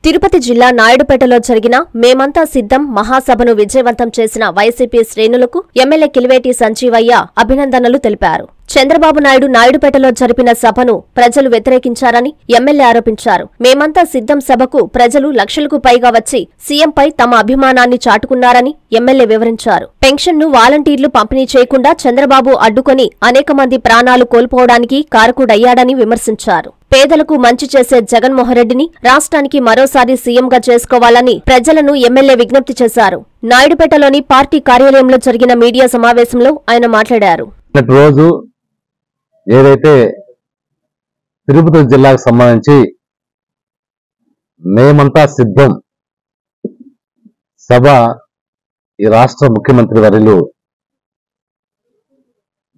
తిరుపతి జిల్లా నాయుడుపేటలో జరిగిన మేమంతా సిద్ధం మహాసభను విజయవంతం చేసిన వైసీపీ శ్రేణులకు ఎమ్మెల్యే కిలివేటి సంజీవయ్య అభినందనలు తెలిపారు. చంద్రబాబు నాయుడు నాయుడుపేటలో జరిపిన సభను ప్రజలు వ్యతిరేకించారని ఎమ్మెల్యే ఆరోపించారు. మేమంతా సిద్ధం సభకు ప్రజలు లక్షలకు పైగా వచ్చి సీఎంపై తమ అభిమానాన్ని చాటుకున్నారని ఎమ్మెల్యే వివరించారు. పెన్షన్ను వాలంటీర్లు పంపిణీ చేయకుండా చంద్రబాబు అడ్డుకొని అనేక మంది ప్రాణాలు కోల్పోవడానికి కారకుడయ్యాడని విమర్శించారు. పేదలకు మంచి చేసే జగన్మోహన్ రెడ్డిని రాష్ట్రానికి మరోసారి సీఎంగా చేసుకోవాలని ప్రజలను ఎమ్మెల్యే విజ్ఞప్తి చేశారు. నాయుడుపేటలోని పార్టీ కార్యాలయంలో జరిగిన మీడియా సమావేశంలో ఆయన మాట్లాడారు. రోజు ఏదైతే తిరుపతి జిల్లాకు సంబంధించి మేమంతా సిద్ధం సభ ఈ రాష్ట్ర ముఖ్యమంత్రి వర్యులు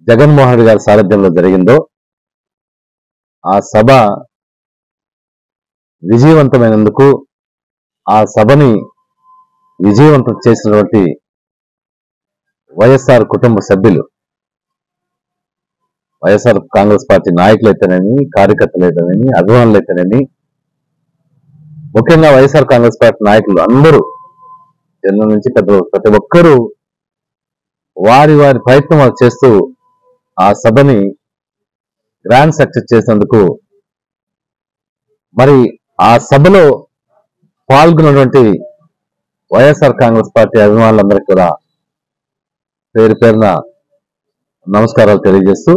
జగన్మోహన్ రెడ్డి గారి సారథ్యంలో జరిగిందో ఆ సభ విజయవంతమైనందుకు ఆ సభని విజయవంతం చేసినటువంటి వైఎస్ఆర్ కుటుంబ సభ్యులు, వైఎస్ఆర్ కాంగ్రెస్ పార్టీ నాయకులైతేనేమి, కార్యకర్తలైతేనేమి, అభిమానులైతేనేమి, ముఖ్యంగా వైఎస్ఆర్ కాంగ్రెస్ పార్టీ నాయకులు అందరూ చిన్న నుంచి పెద్ద ప్రతి ఒక్కరూ వారి వారి ప్రయత్నం చేస్తూ ఆ సభని గ్రాండ్ సక్సెస్ చేసినందుకు మరి ఆ సభలో పాల్గొన్నటువంటి వైఎస్ఆర్ కాంగ్రెస్ పార్టీ అభిమానులందరికీ కూడా పేరు పేరున నమస్కారాలు తెలియజేస్తూ,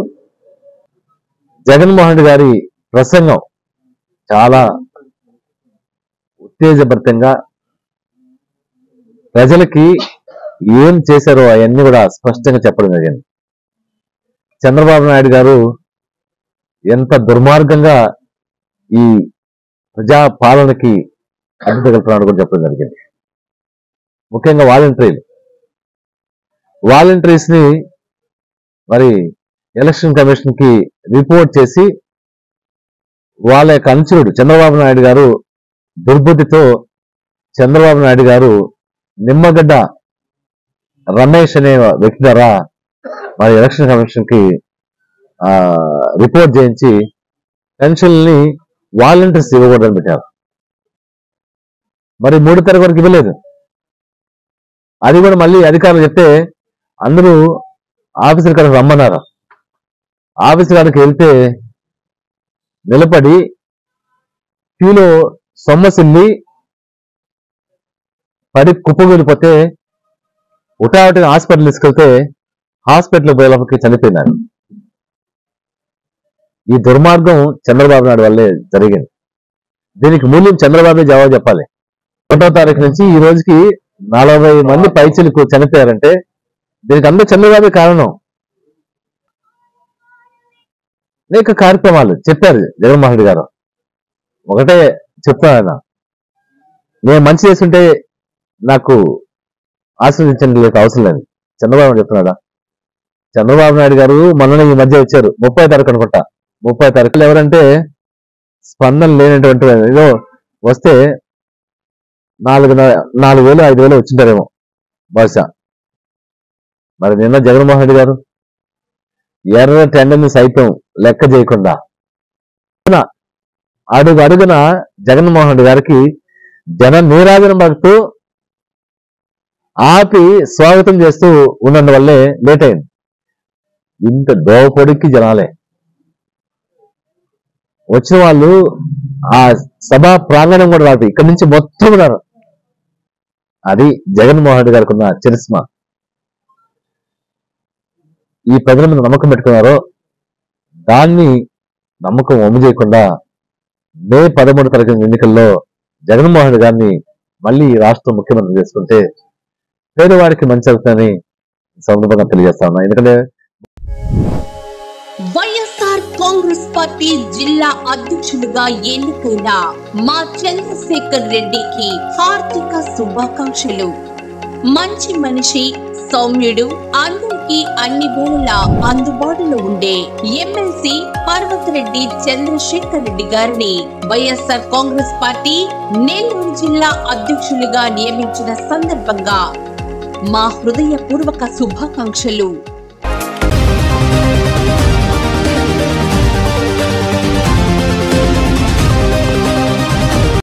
జగన్మోహన్ రెడ్డి గారి ప్రసంగం చాలా ఉత్తేజభరితంగా ప్రజలకి ఏం చేశారో అవన్నీ కూడా స్పష్టంగా చెప్పడం జరిగింది. చంద్రబాబు నాయుడు గారు ఎంత దుర్మార్గంగా ఈ ప్రజా పాలనకి అడ్డు తగలుతున్నాడు కూడా చెప్పడం జరిగింది. ముఖ్యంగా వాలంటీర్స్ ని మరి ఎలక్షన్ కమిషన్ కి రిపోర్ట్ చేసి వాళ్ళ యొక్క అనుచరుడు చంద్రబాబు నాయుడు గారు దుర్బుద్ధితో చంద్రబాబు నాయుడు గారు నిమ్మగడ్డ రమేష్ అనే వ్యక్తి ద్వారా మరి ఎలక్షన్ కమిషన్ కి రిపోర్ట్ చేయించి పెన్షన్ని వాలంటీర్స్ ఇవ్వకూడదని పెట్టారు. మరి 3 తారీఖు వరకు ఇవ్వలేదు. అది కూడా మళ్ళీ అధికారులు చెప్తే అందరూ ఆఫీసర్ కాడికి రమ్మన్నారు. ఆఫీసర్ కాడికి వెళ్తే నిలబడి క్యూలో సొమ్మసిల్లి పడి కుప్పగూలిపోతే ఉటావటిని హాస్పిటల్ తీసుకెళ్తే హాస్పిటల్ పోయేలోకి చనిపోయినారు. ఈ దుర్మార్గం చంద్రబాబు నాయుడు వల్లే జరిగింది. దీనికి మూల్యం చంద్రబాబు జవాబు చెప్పాలి. 1వ తారీఖు నుంచి ఈ రోజుకి 40 మంది పైచిలకు చనిపోయారంటే దీనికి అందరూ చంద్రబాబే కారణం. అనేక కార్యక్రమాలు చెప్పారు జగన్మోహన్ రెడ్డి గారు. ఒకటే చెప్తాను, ఆయన నేను మంచి చేస్తుంటే నాకు ఆశీర్వదించండి లేక అవసరం లేదు. చంద్రబాబు చెప్తున్నాడా? చంద్రబాబు నాయుడు గారు మొన్న ఈ మధ్య వచ్చారు 30వ తారీఖు అనుకుంటా. 30వ తారీఖులు ఎవరంటే స్పందన లేనటువంటి ఏదో వస్తే 4,000 5,000 వచ్చింటారేమో బహుశా. మరి నిన్న జగన్మోహన్ రెడ్డి గారు ఎర్ర టెండర్ని సైతం లెక్క చేయకుండా అడుగున జగన్మోహన్ రెడ్డి గారికి జన నీరాజన పడుతూ ఆపి స్వాగతం చేస్తూ ఉన్నందువల్లే లేట్ అయింది. ఇంత దోవపొడికి జనాలే వచ్చిన వాళ్ళు ఆ సభా ప్రాంగణం కూడా రాదు, ఇక్కడి నుంచి మొత్తం ఉన్నారు. అది జగన్మోహన్ రెడ్డి గారికి ఉన్న చరిస్మా. ఈ ప్రజల మీద నమ్మకం పెట్టుకున్నారో దాన్ని నమ్మకం వమ్ము చేయకుండా మే 13వ తారీఖు ఎన్నికల్లో జగన్మోహన్ రెడ్డి గారిని మళ్ళీ రాష్ట్ర ముఖ్యమంత్రి చేసుకుంటే పేదవాడికి మంచి అవుతుందని సందర్భంగా తెలియజేస్తా ఉన్నా. ఎందుకంటే వైఎస్ఆర్ కాంగ్రెస్ పార్టీ జిల్లా అధ్యక్షులుగా ఎన్నికైన మా చంద్రశేఖర్ రెడ్డికి హార్దిక శుభాకాంక్షలు. మంచి మనిషి, సౌమ్యుడు, అందరికీ అన్ని వేళలా అందుబాటులో ఉండే ఎమ్మెల్సీ పర్వతరెడ్డి చంద్రశేఖర్ రెడ్డి గారిని వైఎస్ఆర్ కాంగ్రెస్ పార్టీ నెల్లూరు జిల్లా అధ్యక్షులుగా నియమించిన సందర్భంగా మా హృదయపూర్వక శుభాకాంక్షలు.